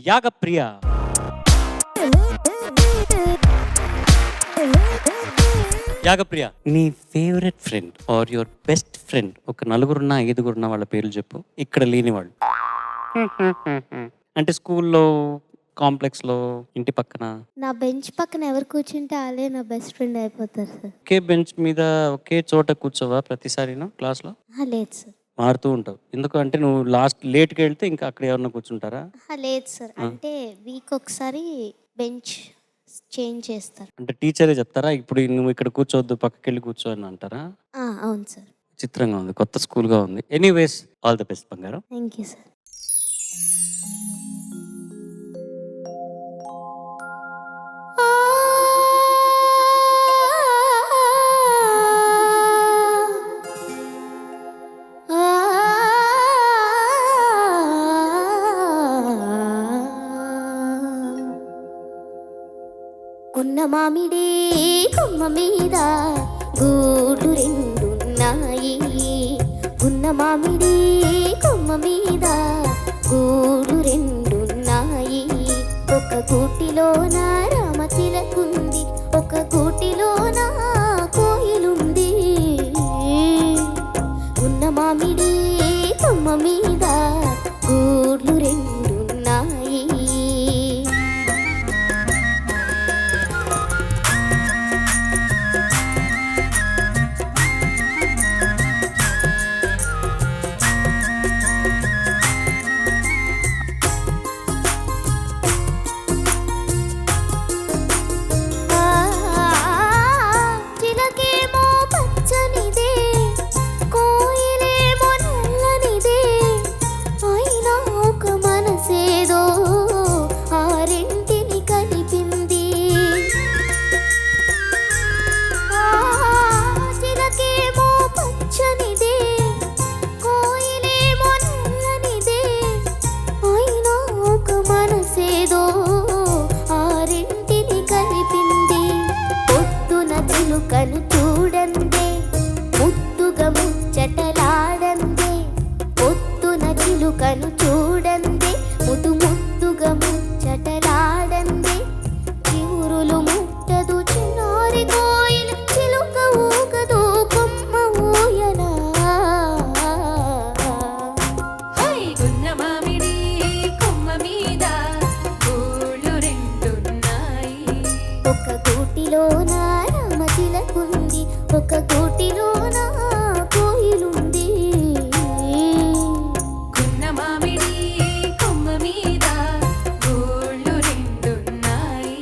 యాగప్రియ. యాగప్రియ, నీ favourite friend or your best friend ఒక నలుగురున్నా ఐదుగురున్నా వాళ్ళ పేర్లు చెప్పు, ఇక్కడ లేని వాళ్ళు. అంటే స్కూల్లో, కాంప్లెక్స్లో, ఇంటి పక్కన. నా బెంచ్ పక్కన ఎవరు కూర్చుంటే వాళ్ళే నా బెస్ట్ ఫ్రెండ్ అయిపోతారు సార్. ఒకే బెంచ్ మీద ఒకే చోట కూర్చోవా ప్రతిసారినా క్లాస్లో? లేదు సార్. మారుతూ ఉంటావు ఎందుకు? అంటే నువ్వు లేట్కి వెళ్తే ఇంకా అక్కడ ఎవరన్నా కూర్చుంటారా? లేదు సార్, అంటే వీక్ ఒకసారి బెంచ్ చేంజ్ చేస్తారు. అంటే టీచరే చెప్తారా ఇప్పుడు నువ్వు ఇక్కడ కూర్చోవద్దు పక్కకి వెళ్ళి కూర్చో అని అంటారా? అవును సార్. చిత్రంగా ఉంది, కొత్త స్కూల్గా ఉంది. ఎనీవేస్, ఆల్ ది బెస్ట్ బంగారం. Thank you sir. కొన్న మామిడి కొమ్మ మీద గూడు రెండున్నాయి. కొన్న మామిడి కొమ్మ మీద గూడు రెండున్నాయి. ఒక గూటిలోన రామచిలకుంది, ఒక గూటిలోన కోయిలుంది. కొన్న మామిడి కొమ్మ మీద గూడు రెండున్నాయి. కను చూడందే ముద్దుగా ముచ్చటలాడందే, పొద్దున చిలుకను చూడందే ముద్దుగా ముచ్చటలాడందే. చివురులు ముట్టదు చిన్నారి కోయిల, చిలుక ఊగదు కొమ్మ ఊయలా. గున్న మామిడి కొమ్మ మీద గూళ్ళు రెండున్నాయి. ఒక గూటిలోన రామచిలకుంది, ఒక గూటిలోన కోయిలుంది. గున్న మామిడి కొమ్మ మీద గూళ్ళు రెండున్నాయి.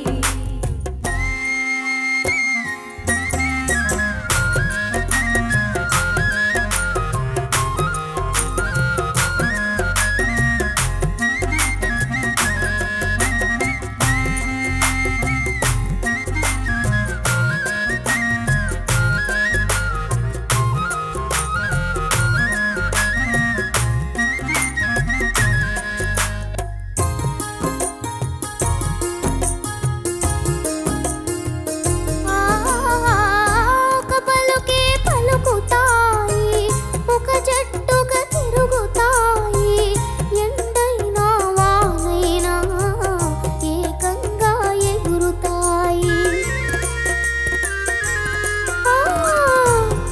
ఒక పలుకే పలుకుతాయి, ఒక జట్టుగా తిరుగుతాయి. ఎండైనా వానైనా ఏకంగా ఎగురుతాయి.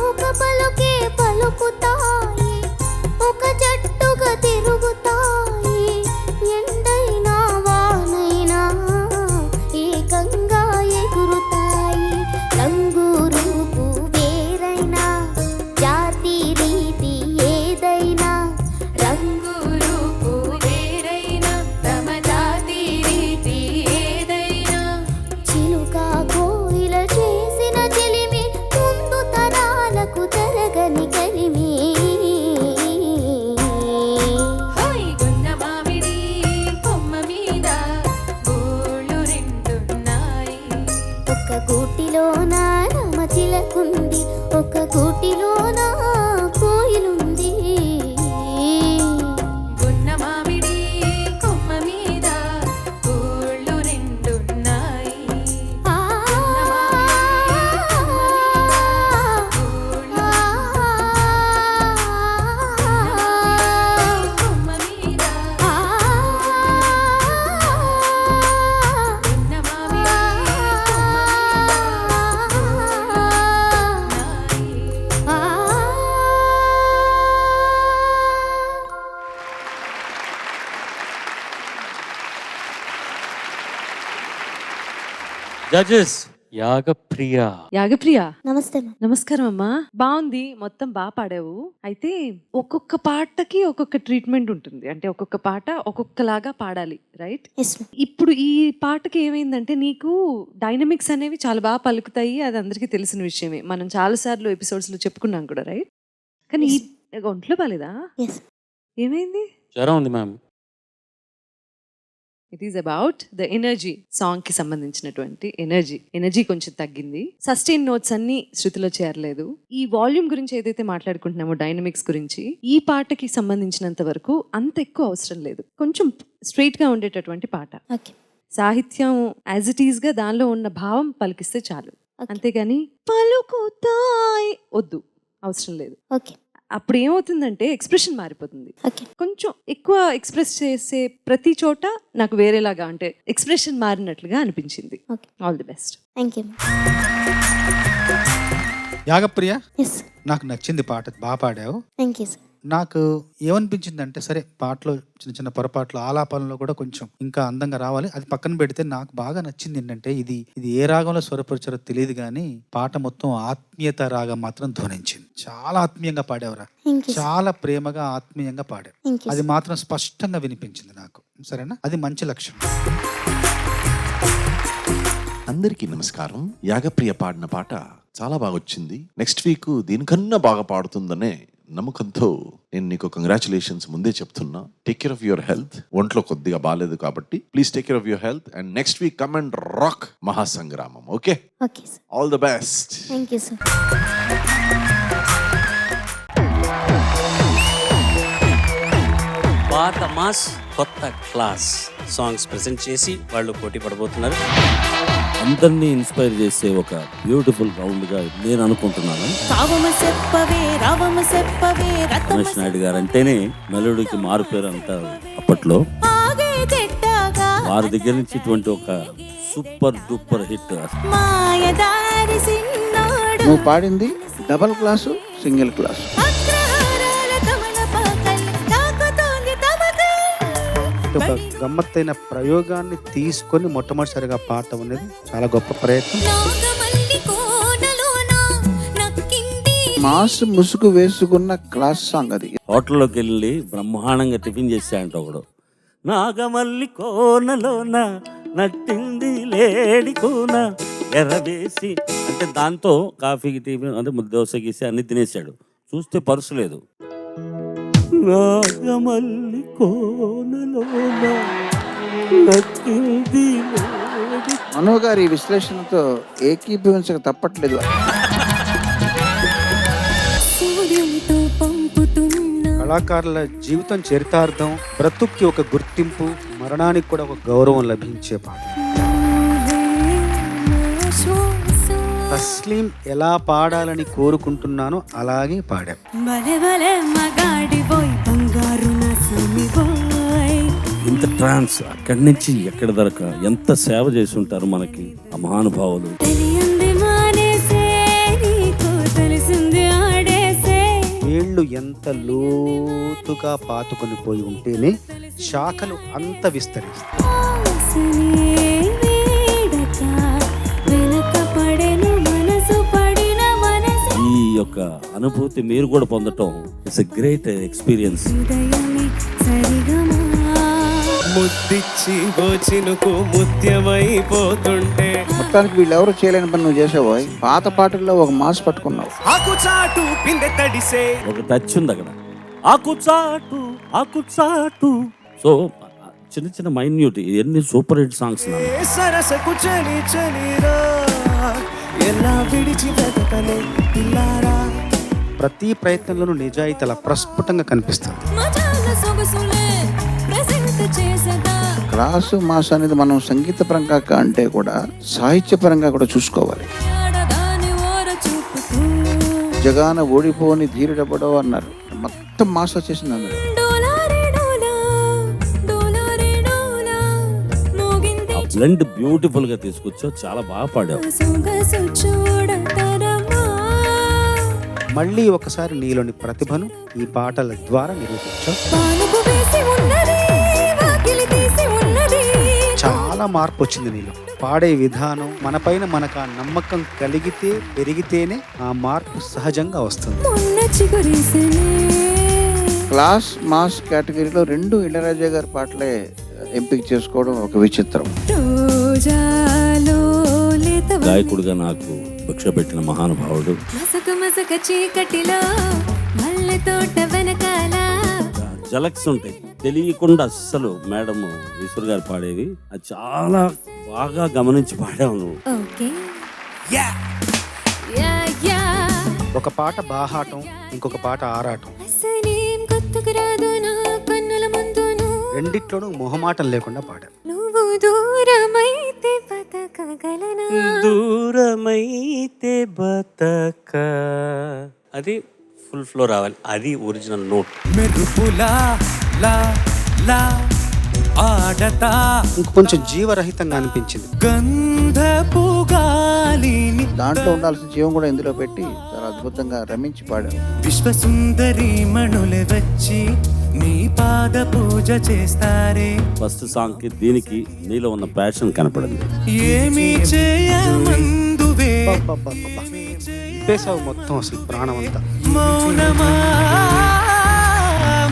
ఒక పలుకే పలుకుతాయి, ఒక జట్టుగా తిరుగుతాయి. ఎండైనా వానైనా ఏకంగా ఎగురుతాయి. రంగు రూపు వేరైనా, జాతి రీతి ఏదైనా, రంగు రూపు వేరైనా, తమ జాతి రీతి ఏదైనా. చిలుక కోయిల చేసిన చెలిమి ముందు తరాలకు తరగని కలిమి. గున్న మామిడి కొమ్మ మీద గూళ్ళు రెండున్నాయి. ఒక గూటిలోన రామచిలకుంది, ఒక గూటిలోన కోయిలుంది. గున్న మామిడి కొమ్మ మీద గూళ్ళు రెండున్నాయి. ఆ జడ్జెస్ యాగప్రియ. యాగప్రియ నమస్తే మ్యామ్. నమస్కారం అమ్మా. బాగుంది, మొత్తం బాగా పాడావు. అయితే ఒక్కొక్క పాటకి ఒక్కొక్క ట్రీట్మెంట్ ఉంటుంది, అంటే ఒక్కొక్క పాట ఒక్కొక్కలాగా పాడాలి, రైట్? Yes ma'am. ఇప్పుడు ఈ పాటకి ఏమైందంటే నీకు డైనమిక్స్ అనేవి చాలా బాగా పలుకుతాయి, అది అందరికీ తెలిసిన విషయమే, మనం చాలాసార్లు ఎపిసోడ్స్ లో చెప్పుకున్నాం కూడా, రైట్? కానీ ఈ ఒంట్లో బాలేదా? ఎస్. ఏమైంది? జ్వరం ఉంది ma'am. It is about the energy. Song కి సంబంధించినటువంటి ఎనర్జీ కొంచెం తగ్గింది. సస్టైన్ నోట్స్ అన్ని శృతిలో చేరలేదు. ఈ వాల్యూమ్ గురించి ఏదైతే మాట్లాడుకుంటున్నామో, డైనమిక్స్ గురించి, ఈ పాటకి సంబంధించినంత వరకు అంత ఎక్కువ అవసరం లేదు. కొంచెం స్ట్రైట్ గా ఉండేటటువంటి పాట. ఓకే. సాహిత్యం యాజ్ ఇట్ ఈస్ గా దానిలో ఉన్న భావం పలికిస్తే చాలు, Okay. అంతేగాని పలుకుతాయి వద్దు, అవసరం లేదు. ఓకే. అప్పుడు ఏమవుతుందంటే ఎక్స్ప్రెషన్ మారిపోతుంది. ఓకే. కొంచెం ఎక్కువ ఎక్స్ప్రెస్ చేసే ప్రతి చోట నాకు వేరేలాగా, అంటే ఎక్స్ప్రెషన్ మారినట్లుగా అనిపించింది. Okay. All the best. Thank you. Yagapriya, yes. నాకు నచ్చింది పాట, బాగా పాడావు. Thank you sir. నాకు ఏమనిపించిందంటే, సరే పాటలో చిన్న చిన్న పొరపాట్లు, ఆలాపనలో కూడా కొంచెం ఇంకా అందంగా రావాలి, అది పక్కన పెడితే నాకు బాగా నచ్చింది ఏంటంటే, ఇది ఏ రాగంలో స్వరపరిచారో తెలియదు కానీ పాట మొత్తం ఆత్మీయత రాగం మాత్రం ధ్వనించింది. చాలా ఆత్మీయంగా పాడావురా, థ్యాంక్ యూ. చాలా ప్రేమగా ఆత్మీయంగా పాడావు. Thank you. అది మాత్రం స్పష్టంగా వినిపించింది నాకు, సరేనా? అది మంచి లక్షణం. అందరికీ నమస్కారం. యాగప్రియ పాడిన పాట చాలా బాగా వచ్చింది. నెక్స్ట్ వీక్ దీనికన్నా బాగా పాడుతుందనే నమ్మకంతో నేను నీకు కంగ్రాచులేషన్స్ ముందే చెప్తున్నా. Take care of your health. ఒంట్లో కొద్దిగా బాగాలేదు కాబట్టి please take care of your health. And next week come and rock మహాసంగ్రామం. Okay, okay sir. All the best. Thank you sir. పాత మాస్ కొత్త క్లాస్ సాంగ్స్ ప్రెజెంట్ చేసి వాళ్ళు పోటీ పడబోతున్నారు. అందరినీ ఇన్స్పైర్ చేసే ఒక బ్యూటిఫుల్ రౌండ్ గా నేను అనుకుంటున్నాను. రమేష్ నాయుడు గారు అంటేనే మెలోడీకి మారు పేరు అంటారు అప్పట్లో. వారి దగ్గర నుంచి ఇటువంటి ఒక సూపర్ డూపర్ హిట్. నువ్వు పాడింది డబల్ క్లాసు, సింగిల్ క్లాసు. ఒక గమ్మత్తైన ప్రయోగాన్ని తీసుకొని మొట్టమొదటిసారిగా పాడటం అనేది చాలా గొప్ప ప్రయత్నం. మాస్ ముసుగు వేసుకున్న క్లాస్ సాంగ్ అది. హోటల్లోకి వెళ్ళి బ్రహ్మాండంగా టిఫిన్ చేశాయంట ఒకడు. నాగమల్లి కోనలోన నట్టింది లేడి కోన ఎర్రవేసి అంటే దాంతో కాఫీకి టీ అంటే దోశ గీసి అన్ని తినేసాడు. చూస్తే పర్సు లేదు. నాగమల్లి కోనలోన నట్టింది లేడి. మనో గారి విశ్లేషణతో ఏకీభవించక తప్పట్లేదు. కళాకారుల జీవితం చరితార్థం, బ్రతుక్కి ఒక గుర్తింపు, మరణానికి కూడా ఒక గౌరవం లభించే పాట. తస్లీం ఎలా పాడాలని కోరుకుంటున్నానో అలాగే పాడా. ఇంత ట్రాన్స్ అక్కడి నుంచి ఎక్కడ దొరక ఎంత సేవ చేసి ఉంటారు మనకి ఆ మహానుభావులు. వేళ్ళు ఎంత లోతుగా పాతుకొని పోయి ఉంటేనే శాఖలు అంత విస్తరిస్తాయి. ఈ యొక్క అనుభూతి మీరు కూడా పొందటం ఇట్స్ ఎ గ్రేట్ ఎక్స్పీరియన్స్. ముద్దిచ్చి చినుకు ముత్యమైపోతుంటే మొత్తానికి వీళ్ళెవరు చేయలేని పని నువ్వు చేసావు. పాత పాటల్లో ఒక మాస్ పట్టుకున్నావు. ఆకుచాటు పిందె తడిసే ఒక టచ్ ఉంది అక్కడ. ఆకుచాటు ఆకుచాటు. సో చిన్న చిన్న మైన్యూట్ ఎన్ని సూపర్ హిట్ సాంగ్స్. సరసకు చలి చలిరా ఎలా విడిచి బ్రతకలే పిల్లారా. ప్రతి ప్రయత్నంలోనూ నిజాయితీ అలా ప్రస్ఫుటంగా కనిపిస్తుంది. క్లాసు మాస్ అనేది మనం సంగీత పరంగా అంటే కూడా సాహిత్య పరంగా కూడా చూసుకోవాలి. జగాన ఓడిపోని ధీరుడెవడో అన్నారు. మొత్తం మాస్ వచ్చేసింది అందులో. బ్లెండ్ బ్యూటిఫుల్ గా తీసుకొచ్చావు, చాలా బాగా పాడావు. మళ్ళీ ఒకసారి నీలోని ప్రతిభను ఈ పాటల ద్వారా నిరూపించావు. చాలా చాలా మార్పు వచ్చింది నీలో. పాడే విధానం, మనపైన మనకు ఆ నమ్మకం కలిగితే పెరిగితేనే ఆ మార్పు సహజంగా వస్తుంది. మొన్న చిగురేసనే క్లాస్ మాస్ కేటగిరీలో 2 ఇళయరాజా గారి పాటలే ఎంపిక చేసుకోవడం ఒక విచిత్రం. రోజాలో లేత గాయకుడిగా నాకు భిక్ష పెట్టిన మహానుభావుడు. మసక మసక చీకటిలో మల్లె తోట వెనకాల జలక్స్ ఉంటాయి తెలియకుండా అస్సలు మేడం ఈశ్వర్ గారు పాడేవి అది చాలా బాగా గమనించి పాడావు నువ్వు. ఓకే యా యా ఒక పాట బాహాటం, ఇంకొక పాట ఆరాటం. అసలేం గుర్తుకు రాదు నా కన్నుల ముందును రెండిట్లోనూ మొహమాటం లేకుండా పాడారు. నువ్వు దూరమైతే బతకగలనా దూరమైతే బతక, అది ఫుల్ ఫ్లో రావాలి, అది ఒరిజినల్ నోట్. మెరుపులా లా లా ఆడతా ఇంకొంచెం జీవరహితంగా అనిపించింది. గంధపు గాలిని దాంట్లో ఉండాల్సిన జీవం కూడా ఇందులో పెట్టి చాలా అద్భుతంగా రమించి పాడారు. విశ్వసుందరి మణులే వచ్చి నీ పాద పూజ చేస్తారే. ఫస్ట్ సాంగ్ కి దీనికి నీలో ఉన్న ప్యాషన్ కనపడింది. ఏమి చేయమందువే అబ్బబ్బబ్బబ్బబ్బ. నింపేశావు మొత్తం అసలు ప్రాణం అంతా. మౌనమా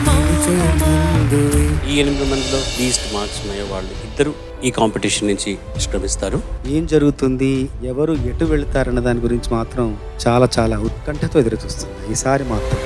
మౌనమందువే. ఈ 8 మందిలో లీస్ట్ మార్క్స్ ఉన్నాయో వాళ్ళు ఇద్దరు ఈ కాంపిటీషన్ నుంచి నిష్క్రమిస్తారు. ఏం జరుగుతుంది, ఎవరు ఎటు వెళ్తారన్న దాని గురించి మాత్రం చాలా చాలా ఉత్కంఠతో ఎదురు చూస్తుంది ఈసారి మాత్రం.